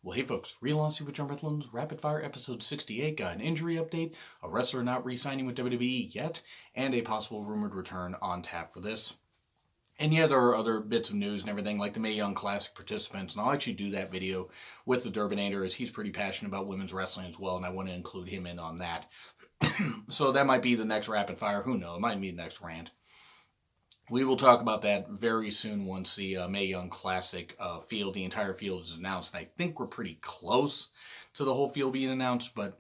Well, hey folks, Real Honesty with John Bethlen's Rapid Fire episode 68 got an injury update, a wrestler not re-signing with WWE yet, and a possible rumored return on tap for this. And yeah, there are other bits of news and everything, like the Mae Young Classic participants, and I'll actually do that video with the Durbinator, as he's pretty passionate about women's wrestling as well, and I want to include him in on that. So that might be the next Rapid Fire, who knows, it might be the next rant. We will talk about that very soon once the Mae Young Classic field, the entire field is announced. And I think we're pretty close to the whole field being announced, but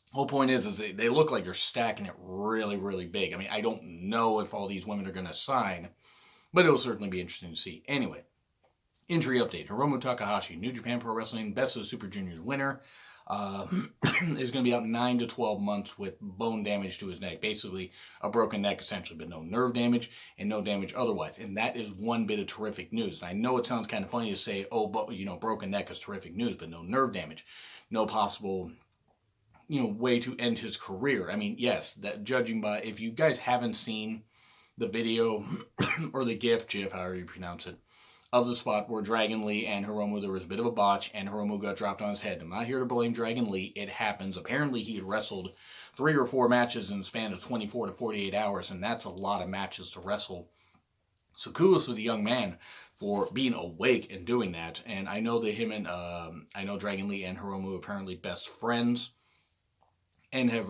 the whole point is they look like they're stacking it really, really big. I mean, I don't know if all these women are going to sign, but it'll certainly be interesting to see. Anyway, injury update. Hiromu Takahashi, New Japan Pro Wrestling Best of the Super Juniors winner, is going to be out 9 to 12 months with bone damage to his neck. Basically, a broken neck, essentially, but no nerve damage and no damage otherwise. And that is one bit of terrific news. And I know it sounds kind of funny to say, oh, but, broken neck is terrific news, but no nerve damage. No possible, way to end his career. I mean, yes, that judging by, if you guys haven't seen the video or the GIF, however you pronounce it, of the spot where Dragon Lee and Hiromu, there was a bit of a botch, and Hiromu got dropped on his head. I'm not here to blame Dragon Lee. It happens. Apparently, he had wrestled 3 or 4 matches in the span of 24 to 48 hours, and that's a lot of matches to wrestle. So kudos to the young man for being awake and doing that. And I know that I know Dragon Lee and Hiromu are apparently best friends and have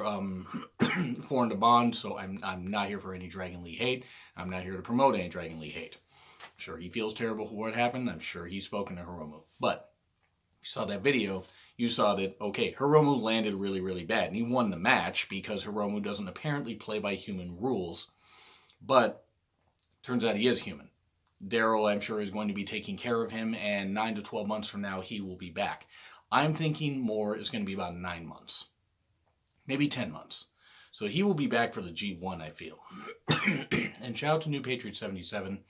formed a bond, so I'm not here for any Dragon Lee hate. I'm not here to promote any Dragon Lee hate. I'm sure he feels terrible for what happened. I'm sure he's spoken to Hiromu. But you saw that video, you saw that, okay, Hiromu landed really, really bad. And he won the match because Hiromu doesn't apparently play by human rules. But turns out he is human. Daryl, I'm sure, is going to be taking care of him. And 9 to 12 months from now, he will be back. I'm thinking more is going to be about 9 months. Maybe 10 months. So he will be back for the G1, I feel. And shout out to New Patriot 77.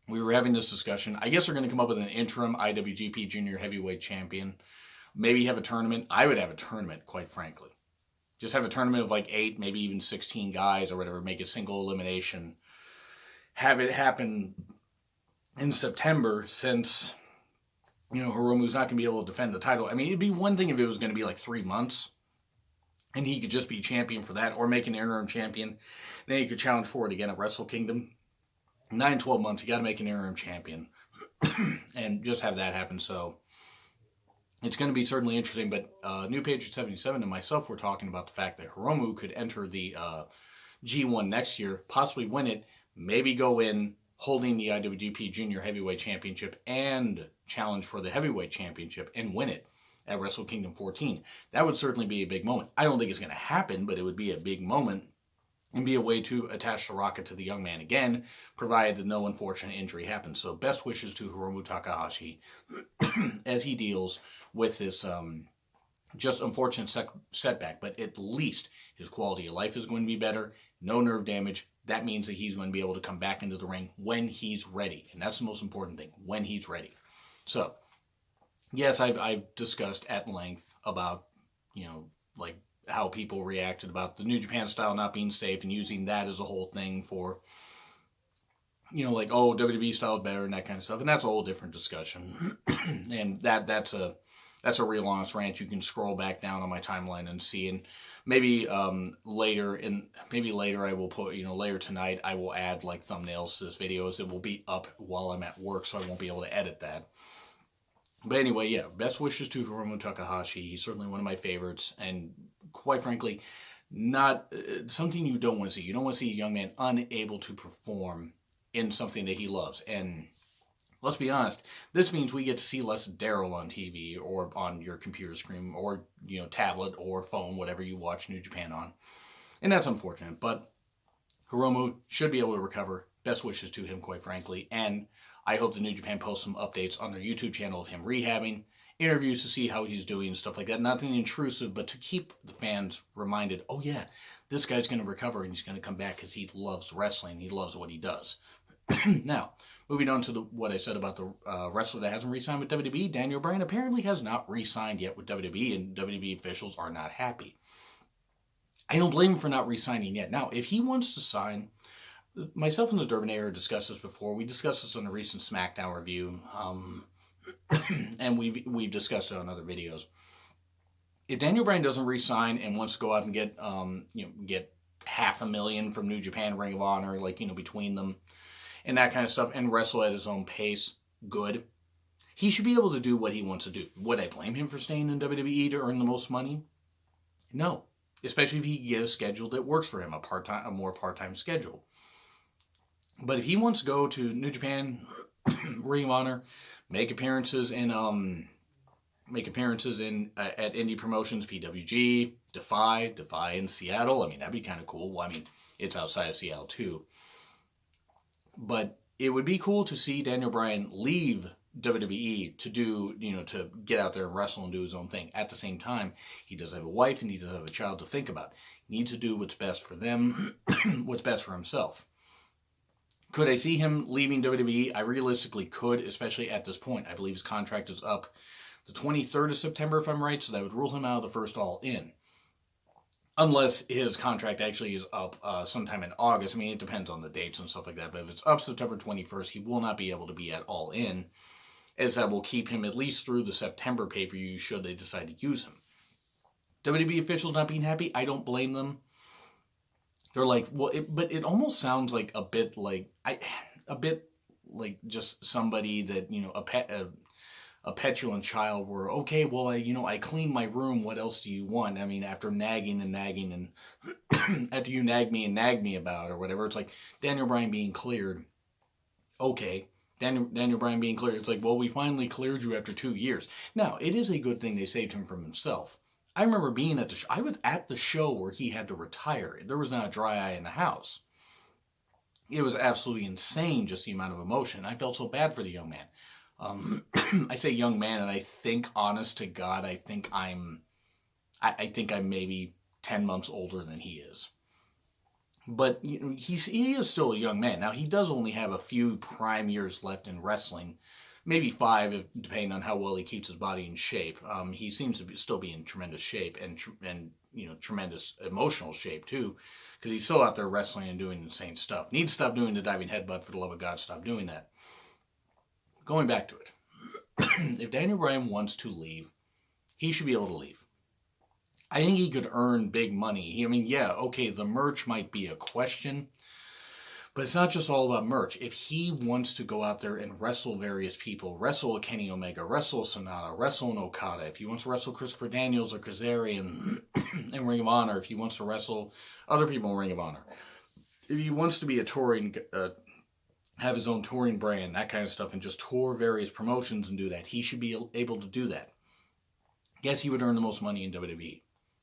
We were having this discussion. I guess they're going to come up with an interim IWGP Junior Heavyweight Champion. Maybe have a tournament. I would have a tournament, quite frankly. Just have a tournament of like 8, maybe even 16 guys or whatever. Make a single elimination. Have it happen in September, since, Hiromu's not going to be able to defend the title. I mean, it'd be one thing if it was going to be like 3 months, and he could just be champion for that, or make an interim champion. Then he could challenge for it again at Wrestle Kingdom. 9, 12 months, you got to make an interim champion and just have that happen. So it's going to be certainly interesting. But New Patriot 77 and myself were talking about the fact that Hiromu could enter the G1 next year, possibly win it, maybe go in holding the IWGP Junior Heavyweight Championship and challenge for the Heavyweight Championship and win it at Wrestle Kingdom 14. That would certainly be a big moment. I don't think it's going to happen, but it would be a big moment. And be a way to attach the rocket to the young man again, provided that no unfortunate injury happens. So best wishes to Hiromu Takahashi as he deals with this just unfortunate setback. But at least his quality of life is going to be better. No nerve damage. That means that he's going to be able to come back into the ring when he's ready. And that's the most important thing, when he's ready. So, yes, I've discussed at length about, how people reacted about the New Japan style not being safe and using that as a whole thing for, oh, WWE style is better and that kind of stuff. And that's a whole different discussion. And that's a real honest rant. You can scroll back down on my timeline and see. And maybe later I will put, later tonight, I will add like thumbnails to this video, as it will be up while I'm at work, so I won't be able to edit that. But anyway, yeah, best wishes to Hiromu Takahashi. He's certainly one of my favorites, and quite frankly, not something you don't want to see. You don't want to see a young man unable to perform in something that he loves. And let's be honest, this means we get to see less Daryl on TV or on your computer screen or, tablet or phone, whatever you watch New Japan on. And that's unfortunate, but Hiromu should be able to recover. Best wishes to him, quite frankly. And I hope the New Japan posts some updates on their YouTube channel of him rehabbing, interviews to see how he's doing and stuff like that. Nothing intrusive, but to keep the fans reminded, oh yeah, this guy's going to recover and he's going to come back because he loves wrestling. He loves what he does. Now, moving on to what I said about the wrestler that hasn't re-signed with WWE, Daniel Bryan apparently has not re-signed yet with WWE, and WWE officials are not happy. I don't blame him for not re-signing yet. Now, if he wants to sign, myself and the Durbinator discussed this before. We discussed this on a recent SmackDown review. and we've discussed it on other videos. If Daniel Bryan doesn't re-sign and wants to go out and get get $500,000 from New Japan, Ring of Honor, like, between them and that kind of stuff, and wrestle at his own pace, good. He should be able to do what he wants to do. Would I blame him for staying in WWE to earn the most money? No. Especially if he can get a schedule that works for him, a more part-time schedule. But if he wants to go to New Japan, Ring of Honor, make appearances in at indie promotions, PWG, Defy in Seattle. I mean, that'd be kind of cool. Well, I mean, it's outside of Seattle too. But it would be cool to see Daniel Bryan leave WWE to do, to get out there and wrestle and do his own thing. At the same time, he does have a wife and he does have a child to think about. He needs to do what's best for them, what's best for himself. Could I see him leaving WWE? I realistically could, especially at this point. I believe his contract is up the 23rd of September, if I'm right, so that would rule him out of the first All In. Unless his contract actually is up sometime in August. I mean, it depends on the dates and stuff like that, but if it's up September 21st, he will not be able to be at All In, as that will keep him at least through the September pay-per-view should they decide to use him. WWE officials not being happy, I don't blame them. They're like, well, but it almost sounds like a bit like just somebody that, a petulant child where, okay, well, I clean my room, what else do you want? I mean, after nagging and after you nag me about or whatever, it's like Daniel Bryan being cleared. Okay, Daniel Bryan being cleared. It's like, well, we finally cleared you after 2 years. Now, it is a good thing they saved him from himself. I remember being at the show. I was at the show where he had to retire. There was not a dry eye in the house. It was absolutely insane, just the amount of emotion. I felt so bad for the young man. I say young man, and I think, honest to God, I think I'm maybe 10 months older than he is. But he is still a young man. Now, he does only have a few prime years left in wrestling. Maybe 5, depending on how well he keeps his body in shape. He seems to still be in tremendous shape and tremendous emotional shape too, because he's still out there wrestling and doing insane stuff. Needs to stop doing the diving headbutt, for the love of God, stop doing that. Going back to it, if Daniel Bryan wants to leave, he should be able to leave. I think he could earn big money. The merch might be a question. But it's not just all about merch. If he wants to go out there and wrestle various people, wrestle a Kenny Omega, wrestle a Sonata, wrestle an Okada, if he wants to wrestle Christopher Daniels or Kazarian in Ring of Honor, if he wants to wrestle other people in Ring of Honor, if he wants to be a touring, have his own touring brand, that kind of stuff, and just tour various promotions and do that, he should be able to do that. Yes, he would earn the most money in WWE.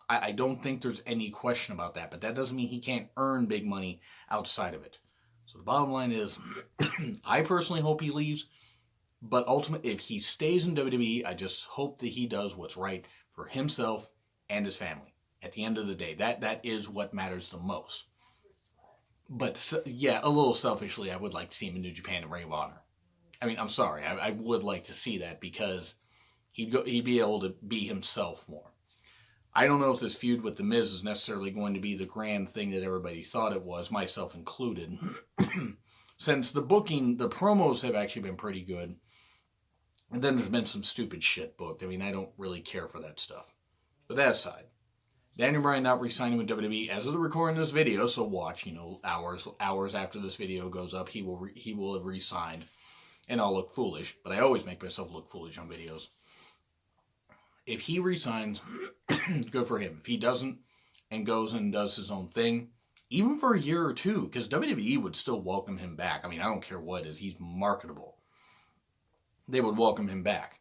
I don't think there's any question about that, but that doesn't mean he can't earn big money outside of it. So the bottom line is, I personally hope he leaves, but ultimately, if he stays in WWE, I just hope that he does what's right for himself and his family. At the end of the day, that is what matters the most. But yeah, a little selfishly, I would like to see him in New Japan and Ring of Honor. I mean, I'm sorry, I would like to see that because he'd be able to be himself more. I don't know if this feud with The Miz is necessarily going to be the grand thing that everybody thought it was, myself included. Since the booking, the promos have actually been pretty good. And then there's been some stupid shit booked. I mean, I don't really care for that stuff. But that aside, Daniel Bryan not re-signing with WWE as of the recording of this video, so watch, hours after this video goes up, he will have re-signed. And I'll look foolish, but I always make myself look foolish on videos. If he resigns, good for him. If he doesn't and goes and does his own thing, even for a year or two, because WWE would still welcome him back. I mean, I don't care what it is. He's marketable. They would welcome him back.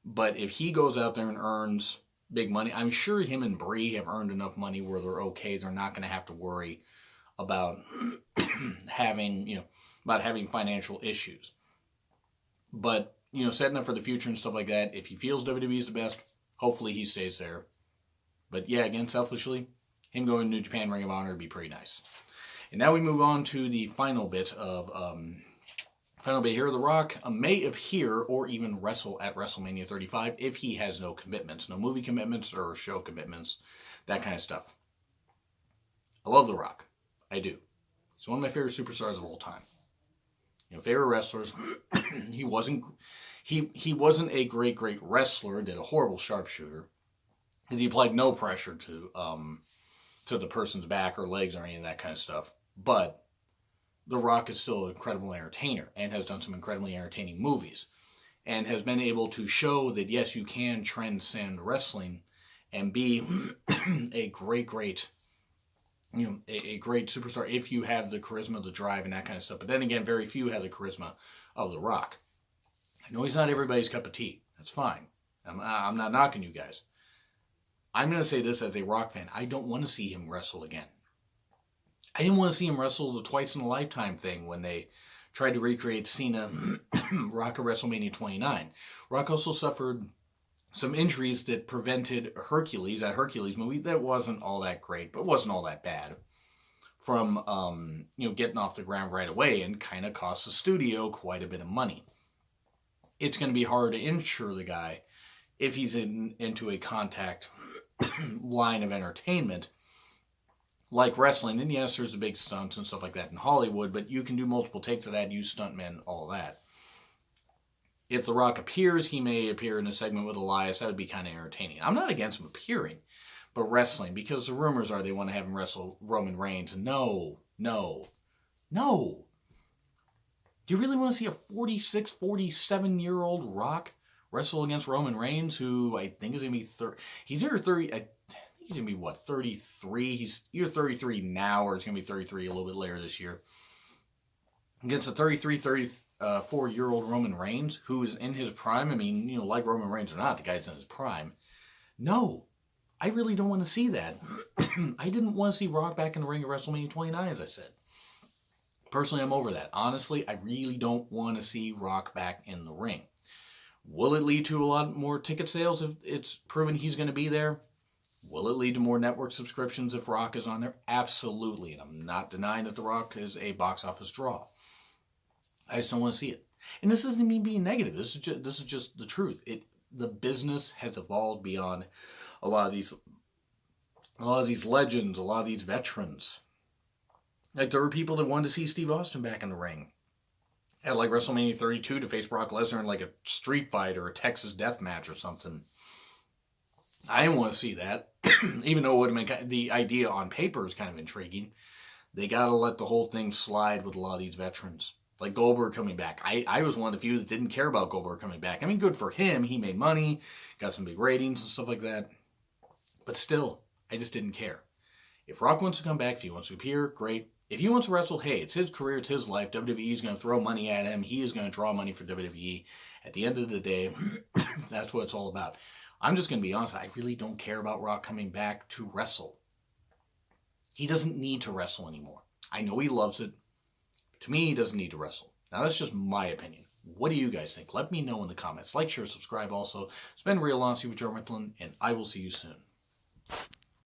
But if he goes out there and earns big money, I'm sure him and Brie have earned enough money where they're okay. They're not going to have to worry about having financial issues. But, setting up for the future and stuff like that, if he feels WWE is the best, hopefully he stays there. But yeah, again, selfishly, him going to New Japan Ring of Honor would be pretty nice. And now we move on to the final bit here. The Rock may appear or even wrestle at WrestleMania 35 if he has no commitments, no movie commitments or show commitments, that kind of stuff. I love The Rock. I do. He's one of my favorite superstars of all time. Favorite wrestlers. he wasn't a great wrestler. Did a horrible sharpshooter. He applied no pressure to the person's back or legs or any of that kind of stuff. But The Rock is still an incredible entertainer and has done some incredibly entertaining movies and has been able to show that, yes, you can transcend wrestling and be a great a great superstar if you have the charisma, the drive, and that kind of stuff. But then again, very few have the charisma of The Rock. I know he's not everybody's cup of tea. That's fine. I'm not knocking you guys. I'm going to say this as a Rock fan. I don't want to see him wrestle again. I didn't want to see him wrestle the twice in a lifetime thing when they tried to recreate Cena Rock at WrestleMania 29. Rock also suffered some injuries that prevented Hercules, that Hercules movie that wasn't all that great, but wasn't all that bad, from getting off the ground right away, and kind of cost the studio quite a bit of money. It's going to be hard to insure the guy if he's into a contact line of entertainment like wrestling. And yes, there's the big stunts and stuff like that in Hollywood, but you can do multiple takes of that, use stuntmen, all that. If The Rock appears, he may appear in a segment with Elias. That would be kind of entertaining. I'm not against him appearing, but wrestling, because the rumors are they want to have him wrestle Roman Reigns. No. Do you really want to see a 46, 47-year-old Rock wrestle against Roman Reigns, who I think is going to be 30? He's either 30, I think he's going to be, 33? He's either 33 now, or it's going to be 33 a little bit later this year. Against a 34-year-old Roman Reigns, who is in his prime. I mean, like Roman Reigns or not, the guy's in his prime. No, I really don't want to see that. I didn't want to see Rock back in the ring at WrestleMania 29, as I said. Personally, I'm over that. Honestly, I really don't want to see Rock back in the ring. Will it lead to a lot more ticket sales if it's proven he's going to be there? Will it lead to more network subscriptions if Rock is on there? Absolutely. And I'm not denying that The Rock is a box office draw. I just don't want to see it. And this isn't me being negative. This is just the truth. The business has evolved beyond a lot of these legends, a lot of these veterans. Like, there were people that wanted to see Steve Austin back in the ring at like WrestleMania 32 to face Brock Lesnar in like a street fight or a Texas death match or something. I didn't want to see that, even though it would have been, the idea on paper is kind of intriguing. They got to let the whole thing slide with a lot of these veterans. Like Goldberg coming back. I was one of the few that didn't care about Goldberg coming back. I mean, good for him. He made money, got some big ratings and stuff like that. But still, I just didn't care. If Rock wants to come back, if he wants to appear, great. If he wants to wrestle, hey, it's his career, it's his life. WWE is going to throw money at him. He is going to draw money for WWE. At the end of the day, that's what it's all about. I'm just going to be honest. I really don't care about Rock coming back to wrestle. He doesn't need to wrestle anymore. I know he loves it. To me, he doesn't need to wrestle. Now, that's just my opinion. What do you guys think? Let me know in the comments. Like, share, subscribe also. It's been Real Honesty with Joe Mifflin, and I will see you soon.